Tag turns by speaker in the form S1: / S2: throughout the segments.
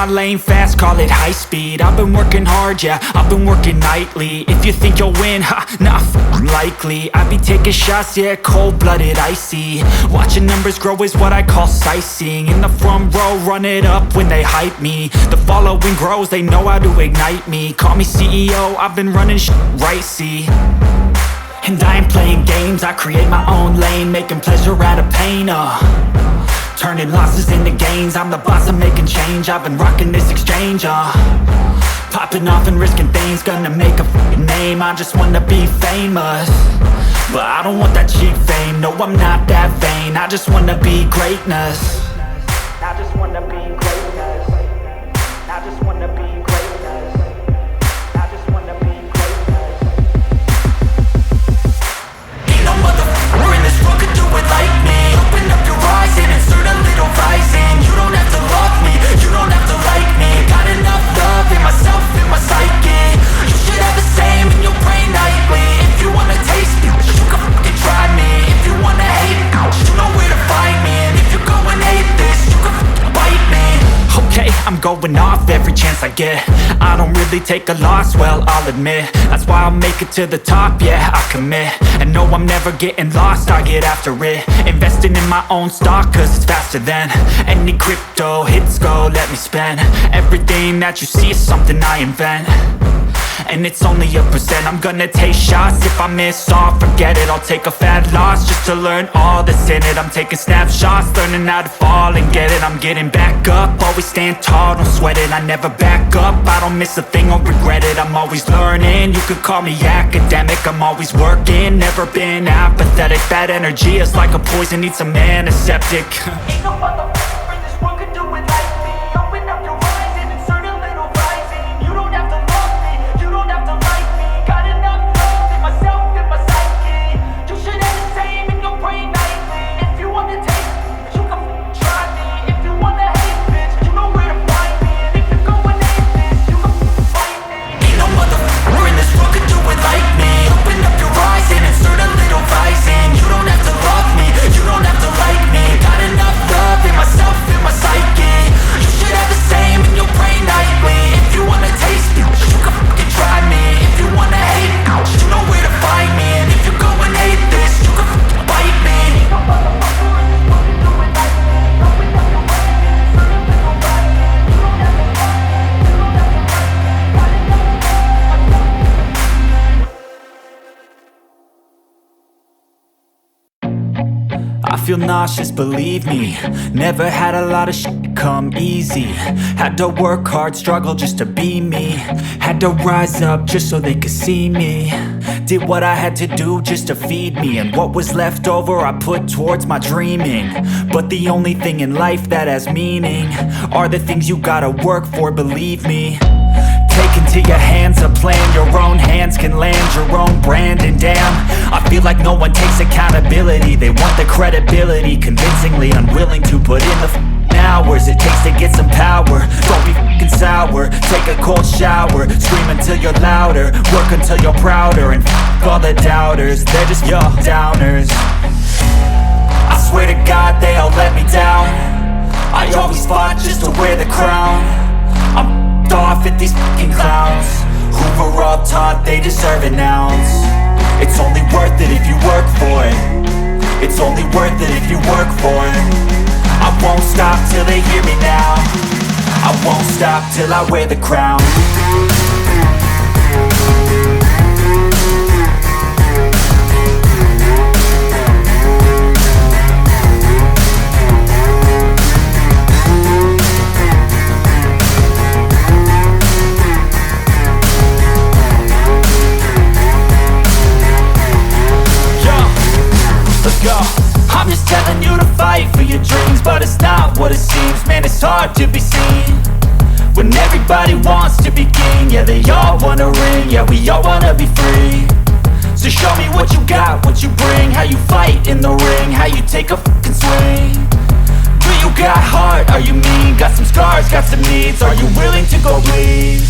S1: my lane fast, call it high speed. I've been working hard, yeah, I've been working nightly. If you think you'll win, ha, nah, likely. I be taking shots, yeah, cold-blooded, icy. Watching numbers grow is what I call sightseeing. In the front row, run it up when they hype me. The following grows, they know how to ignite me. Call me CEO, I've been running shit right, see. And I ain't playing games, I create my own lane, making pleasure out of pain, turning losses into gains. I'm the boss, I'm making change. I've been rocking this exchange, popping off and risking things. Gonna make a f***ing name. I just wanna be famous, but I don't want that cheap fame. No, I'm not that vain. I just wanna be greatness. I just wanna be greatness. I just wanna be greatness. I just wanna be greatness. Ain't no motherfucker in this world could do it like me. Open up your eyes and insert a little rising. You don't have to love me, you don't have to like me. Got enough love in myself, in my psyche. You should have the same in your brain nightly. If you wanna taste me, you can fucking try me. If you wanna hate me, you know where to find me. And if you go and hate this, you can fucking bite me. Okay, I'm going off every chance I get. I don't really take a loss, well, I'll admit. That's why I'll make it to the top, yeah, I commit. And no, I'm never getting lost, I get after it. Investing in my own stock, cause it's faster than any crypto hits go, let me spend. Everything that you see is something I invent, and it's only a percent. I'm gonna take shots, if I miss all, forget it. I'll take a fat loss just to learn all that's in it. I'm taking snapshots, learning how to fall and get it. I'm getting back up, always stand tall, don't sweat it. I never back up, I don't miss a thing or regret it. I'm always learning, you could call me academic. I'm always working, never been apathetic. That energy is like a poison, needs some antiseptic. Ain't no motherfucker in this world could do it like me. Open up your eyes and insert a little rising. You don't have to love me, you don't have to like me. Got enough love in myself, in my psyche. You should have the same in your brain nightly. If you wanna taste me, you can f***ing try me. If you wanna hate bitch, you know where to find me. And if you go and hate this, you can f***ing fight me. Ain't no motherfucker in this world could do it like me. Open up your eyes and insert a little rising. You don't have to love me, you don't have to like me. Got enough love in myself, in my psyche. You should have the same in your brain nightly. If you wanna taste me, you can fucking try me. If you wanna hate me, you know where to find me. And if you go and hate this, you can fucking bite me. No motherfucker in this world can do it like me. Open up your eyes and insert a little rising. You don't have to love me, you don't have to like me. Got enough love in myself. I feel nauseous, believe me. Never had a lot of shit come easy. Had to work hard, struggle just to be me. Had to rise up just so they could see me. Did what I had to do just to feed me. And what was left over I put towards my dreaming. But the only thing in life that has meaning are the things you gotta work for, believe me. Take into your hands a plan, your own hands can land your own brand. And damn, I feel like no one takes accountability. They want the credibility, convincingly unwilling to put in the hours it takes to get some power. Don't be f***ing sour, take a cold shower. Scream until you're louder, work until you're prouder. And f*** all the doubters, they're just your downers. I swear to God they all let me down. I always fought just to wear the crown. I'm off at these fucking clowns who were all taught they deserve an ounce. It's only worth it if you work for it. It's only worth it if you work for it. I won't stop till they hear me now. I won't stop till I wear the crown. I'm just telling you to fight for your dreams, but it's not what it seems. Man, it's hard to be seen when everybody wants to be king. Yeah, they all wanna ring, yeah, we all wanna be free. So show me what you got, what you bring. How you fight in the ring, how you take a fucking swing. Do you got heart, are you mean? Got some scars, got some needs, are you willing to go bleed?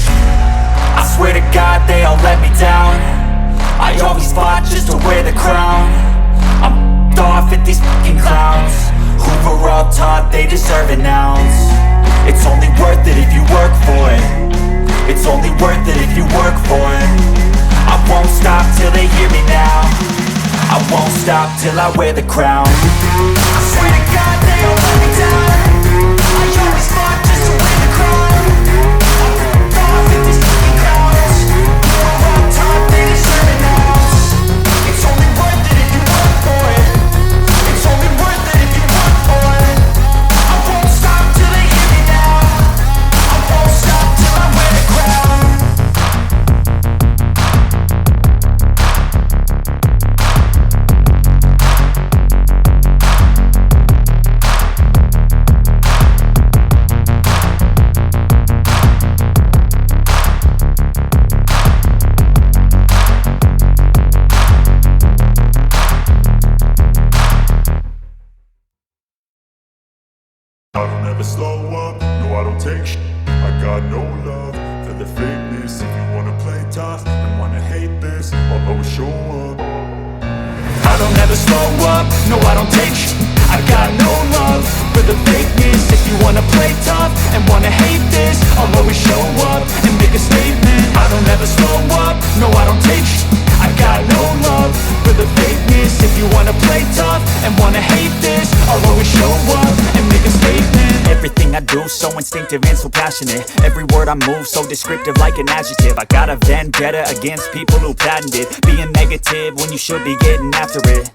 S1: I swear to God they all let me down. I always fought just to wear the crown. I'm off at these fucking clowns who were all taught they deserve an ounce. It's only worth it if you work for it. It's only worth it if you work for it. I won't stop till they hear me now. I won't stop till I wear the crown. I swear to God they all let me down. I always fought just to win the crown. I ripped off at these fucking crowds. We're on top, they deserve it now. It's only worth it if you work for it. It's only worth it if you work for it. I won't stop till they hear me now. I won't stop till I wear the crown.
S2: I don't ever slow up, no I don't take shit. I got no love for the fakeness. If you wanna play tough and wanna hate this, I'll always show up.
S1: I don't ever slow up, no I don't take shit. I got no love for the fakeness. If you wanna play tough and wanna hate this, I'll always show up and make a statement. I don't ever slow up, no I don't take shit. I got no love for the fakeness. If you wanna play tough and wanna hate this, I'll always show up and make a statement. Everything I do so instinctive and so passionate. Every word I move so descriptive like an adjective. I got a vendetta against people who patented being negative when you should be getting after it.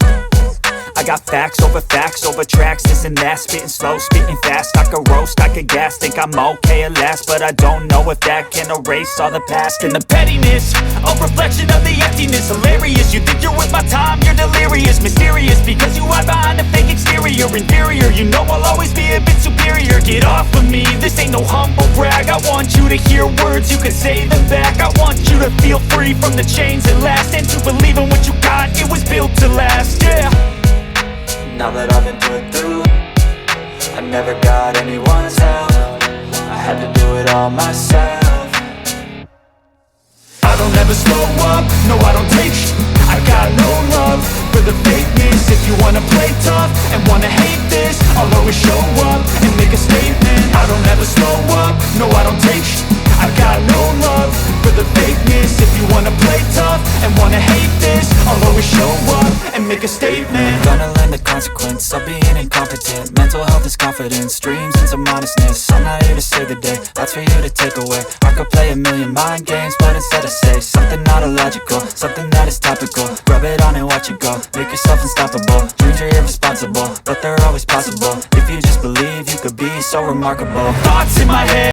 S1: I got facts over tracks, this and that. Spitting slow, spitting fast. I could roast, I could gas. Think I'm okay at last, but I don't know if that can erase all the past. And the pettiness, a reflection of the emptiness. Hilarious, you think you're worth my time, you're delirious. Mysterious, because you hide behind a fake exterior. Inferior, you know I'll always be a bit superior. Get off of me, this ain't no humble brag. I want you to hear words, you can say them back. I want you to feel free from the chains that last, and to believe in what you got, it was built to last, yeah. Now that I've been put through, I never got anyone's help. I had to do it all myself. I don't ever slow up, no I don't take shit. I got no love for the fakeness. If you wanna play tough and wanna hate this, I'll always show up and make a statement. I don't ever slow up, no I don't take shit. I got no love for the fakeness. If you wanna play tough and wanna hate this, I'll always show up and make a statement. Gonna learn the consequence of being incompetent. Mental health is confidence, dreams and some honestness. I'm not here to save the day, that's for you to take away. I could play a million mind games, but instead I say something not illogical, something that is topical. Rub it on and watch it go, make yourself unstoppable. Dreams are irresponsible, but they're always possible. If you just believe, you could be so remarkable. Thoughts in my head